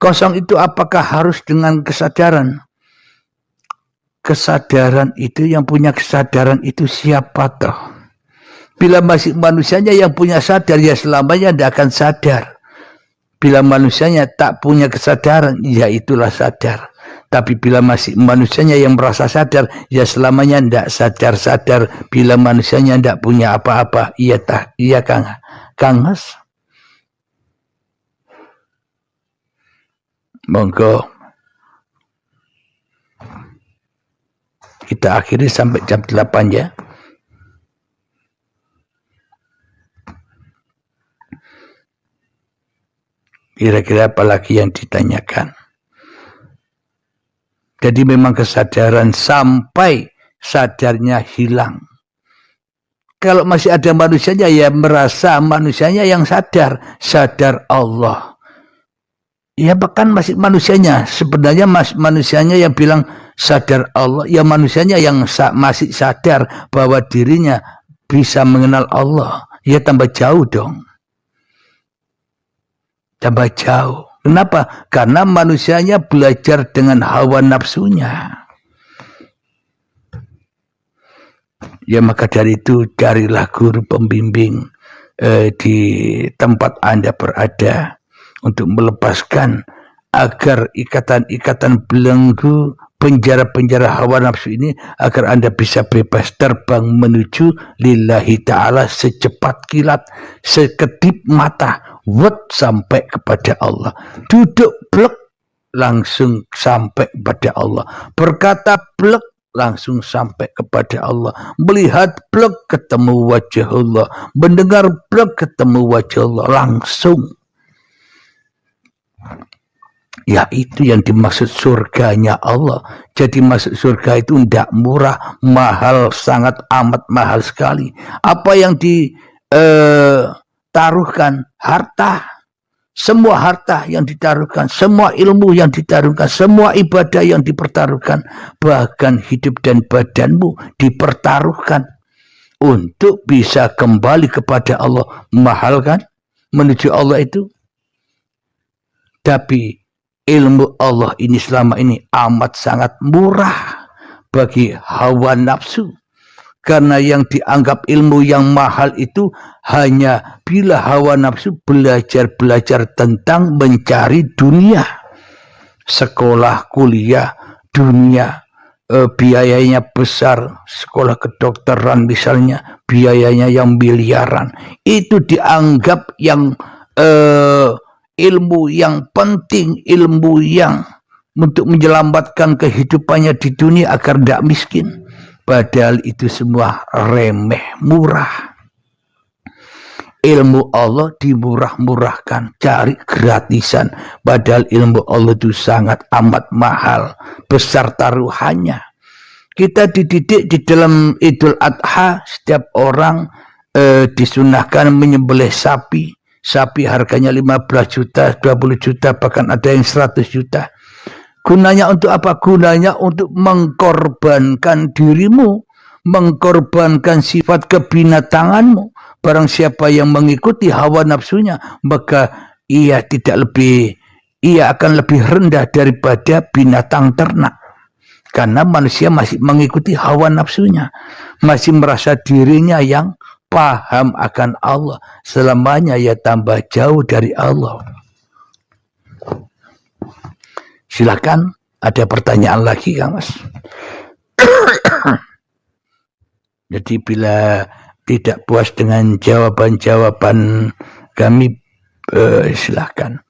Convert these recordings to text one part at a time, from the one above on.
Kosong itu apakah harus dengan kesadaran? Kesadaran itu, yang punya kesadaran itu siapa toh? Bila masih manusianya yang punya sadar, ya selamanya tidak akan sadar. Bila manusianya tak punya kesadaran, ya itulah sadar. Tapi bila masih manusianya yang merasa sadar, ya selamanya tidak sadar-sadar. Bila manusianya tidak punya apa-apa, iya Kang Mas. Monggo kita akhiri sampai jam 8 ya. Kira-kira apa lagi yang ditanyakan? Jadi memang kesadaran sampai sadarnya hilang. Kalau masih ada manusianya, ya merasa manusianya yang sadar Allah. Ya bahkan masih manusianya, sebenarnya manusianya yang bilang sadar Allah, ya manusianya yang masih sadar bahwa dirinya bisa mengenal Allah. Ya tambah jauh dong. Tambah jauh. Kenapa? Karena manusianya belajar dengan hawa nafsunya. Ya maka dari itu carilah guru pembimbing di tempat Anda berada untuk melepaskan agar ikatan-ikatan belenggu, penjara-penjara hawa nafsu ini, agar Anda bisa bebas terbang menuju lillahi ta'ala secepat kilat, sekedip mata, sampai kepada Allah. Duduk blek langsung sampai kepada Allah. Berkata blek langsung sampai kepada Allah. Melihat blek ketemu wajah Allah. Mendengar blek ketemu wajah Allah langsung. Ya itu yang dimaksud surganya Allah. Jadi masuk surga itu tidak murah, mahal, sangat amat mahal sekali. Apa yang ditaruhkan? Harta. Semua harta yang ditaruhkan, semua ilmu yang ditaruhkan, semua ibadah yang dipertaruhkan, bahkan hidup dan badanmu dipertaruhkan untuk bisa kembali kepada Allah. Mahal kan menuju Allah itu? Tapi ilmu Allah ini selama ini amat sangat murah bagi hawa nafsu. Karena yang dianggap ilmu yang mahal itu hanya bila hawa nafsu belajar tentang mencari dunia. Sekolah, kuliah, dunia, biayanya besar. Sekolah kedokteran misalnya, biayanya yang miliaran. Itu dianggap yang ilmu yang penting, ilmu yang untuk menyelamatkan kehidupannya di dunia agar tidak miskin. Padahal itu semua remeh, murah. Ilmu Allah dimurah-murahkan, cari gratisan. Padahal ilmu Allah itu sangat amat mahal, besar taruhannya. Kita dididik di dalam Idul Adha, setiap orang disunahkan menyembelih sapi. Sapi harganya 15 juta, 20 juta, bahkan ada yang 100 juta. Gunanya untuk apa? Gunanya untuk mengkorbankan dirimu, mengkorbankan sifat kebinatanganmu. Barang siapa yang mengikuti hawa nafsunya, maka ia akan lebih rendah daripada binatang ternak. Karena manusia masih mengikuti hawa nafsunya, masih merasa dirinya yang paham akan Allah. Selamanya ia tambah jauh dari Allah. Silakan, ada pertanyaan lagi Kang Mas? Jadi bila tidak puas dengan jawaban-jawaban kami, silakan.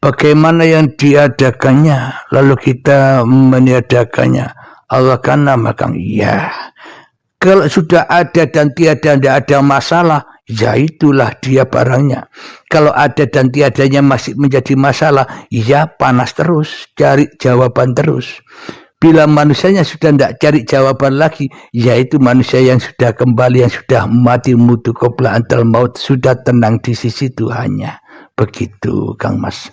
Bagaimana yang diadakannya, lalu kita meniadakannya? Allah kan namakan. Ya, kalau sudah ada dan tiada, tidak ada masalah, ya itulah dia barangnya. Kalau ada dan tiadanya masih menjadi masalah, ya panas terus, cari jawaban terus. Bila manusianya sudah tidak cari jawaban lagi, yaitu manusia yang sudah kembali, yang sudah mati mutu qabla antal maut, sudah tenang di sisi Tuhannya. Begitu Kang Mas.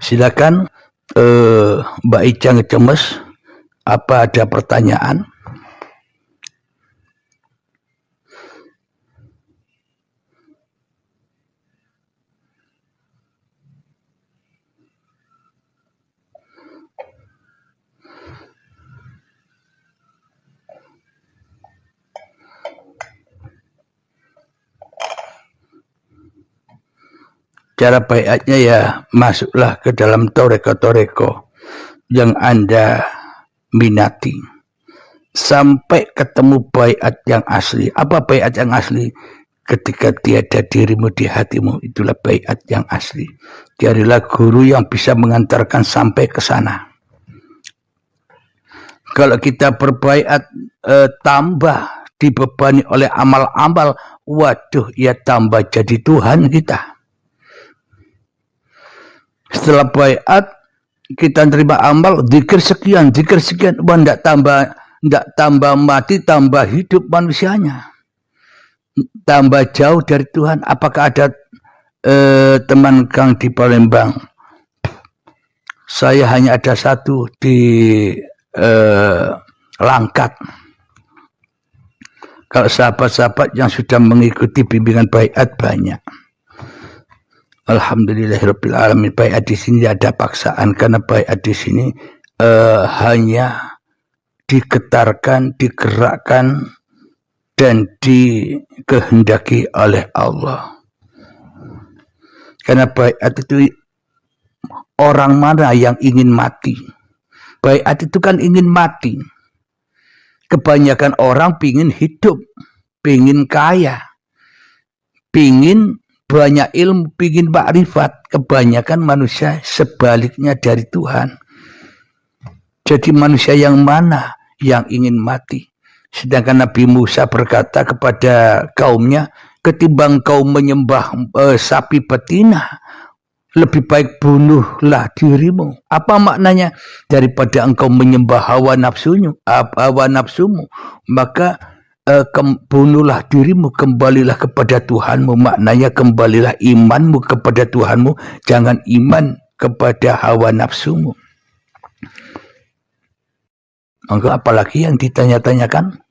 Silakan Mbak Icang Cemes, apa ada pertanyaan? Cara baiatnya ya masuklah ke dalam toreko-toreko yang Anda minati sampai ketemu baiat yang asli. Apa baiat yang asli? Ketika tiada dirimu di hatimu, itulah baiat yang asli. Carilah guru yang bisa mengantarkan sampai ke sana. Kalau kita berbaiat tambah dibebani oleh amal-amal, waduh, ya tambah jadi Tuhan kita. Setelah baiat kita terima amal, zikir sekian, wah, ndak tambah mati, tambah hidup manusianya, tambah jauh dari Tuhan. Apakah ada teman Kang di Palembang? Saya hanya ada satu di Langkat. Kalau sahabat-sahabat yang sudah mengikuti bimbingan baiat banyak. Alhamdulillahirabbil alamin. Baiat di sini ada paksaan, karena baiat di sini hanya diketarkan, digerakkan dan dikehendaki oleh Allah. Karena baiat itu orang mana yang ingin mati? Baiat itu kan ingin mati. Kebanyakan orang pingin hidup, pingin kaya, pingin banyak ilmu, pingin makrifat. Kebanyakan manusia sebaliknya dari Tuhan. Jadi manusia yang mana yang ingin mati? Sedangkan Nabi Musa berkata kepada kaumnya, ketimbang kau menyembah sapi betina, lebih baik bunuhlah dirimu. Apa maknanya? Daripada engkau menyembah hawa nafsumu, maka bunuhlah dirimu, kembalilah kepada Tuhanmu. Maknanya kembalilah imanmu kepada Tuhanmu, jangan iman kepada hawa nafsumu. Maka apalagi yang ditanya-tanyakan?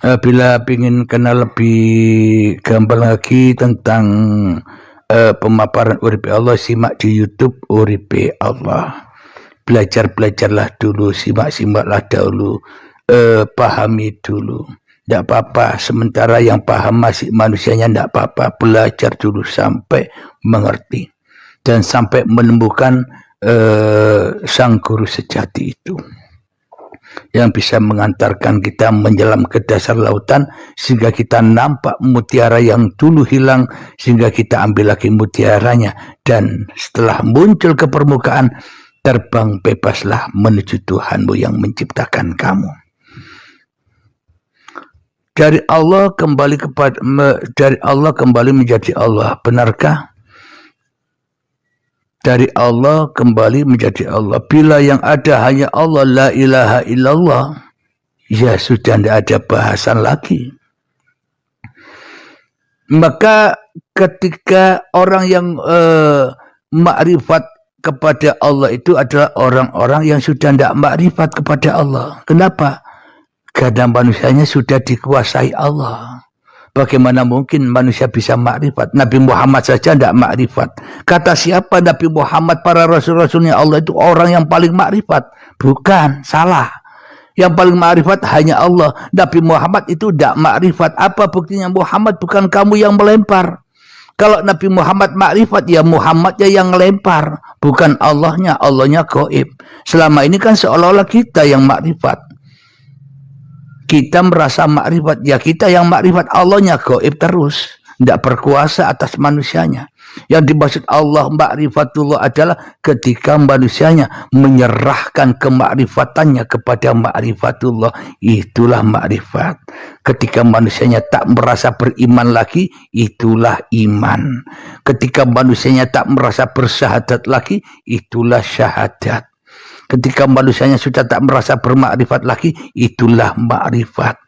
Bila ingin kenal lebih gambar lagi tentang pemaparan Uripe Allah, simak di YouTube Uripe Allah. Belajarlah dulu, simaklah dahulu, pahami dulu. Tidak apa-apa, sementara yang paham masih manusianya, tidak apa-apa. Belajar dulu sampai mengerti dan sampai menemukan sang guru sejati itu, yang bisa mengantarkan kita menyelam ke dasar lautan sehingga kita nampak mutiara yang dulu hilang, sehingga kita ambil lagi mutiaranya, dan setelah muncul ke permukaan, terbang bebaslah menuju Tuhanmu yang menciptakan kamu. Dari Allah kembali menjadi Allah. Benarkah? Dari Allah kembali menjadi Allah. Bila yang ada hanya Allah, la ilaha illallah, ya sudah tidak ada bahasan lagi. Maka ketika orang yang makrifat kepada Allah itu adalah orang-orang yang sudah tidak makrifat kepada Allah. Kenapa? Karena manusianya sudah dikuasai Allah. Bagaimana mungkin manusia bisa makrifat? Nabi Muhammad saja tidak makrifat. Kata siapa Nabi Muhammad, para rasul-rasulnya Allah itu orang yang paling makrifat? Bukan, salah. Yang paling makrifat hanya Allah. Nabi Muhammad itu tidak makrifat. Apa buktinya? Muhammad bukan kamu yang melempar. Kalau Nabi Muhammad makrifat, ya Muhammadnya yang lempar, bukan Allahnya. Allahnya gaib. Selama ini kan seolah-olah kita yang makrifat. Kita merasa makrifat, ya kita yang makrifat, Allahnya gaib terus, tidak berkuasa atas manusianya. Yang dimaksud Allah makrifatullah adalah ketika manusianya menyerahkan kemakrifatannya kepada makrifatullah, itulah makrifat. Ketika manusianya tak merasa beriman lagi, itulah iman. Ketika manusianya tak merasa bersyahadat lagi, itulah syahadat. Ketika manusianya sudah tak merasa bermakrifat lagi, itulah makrifat.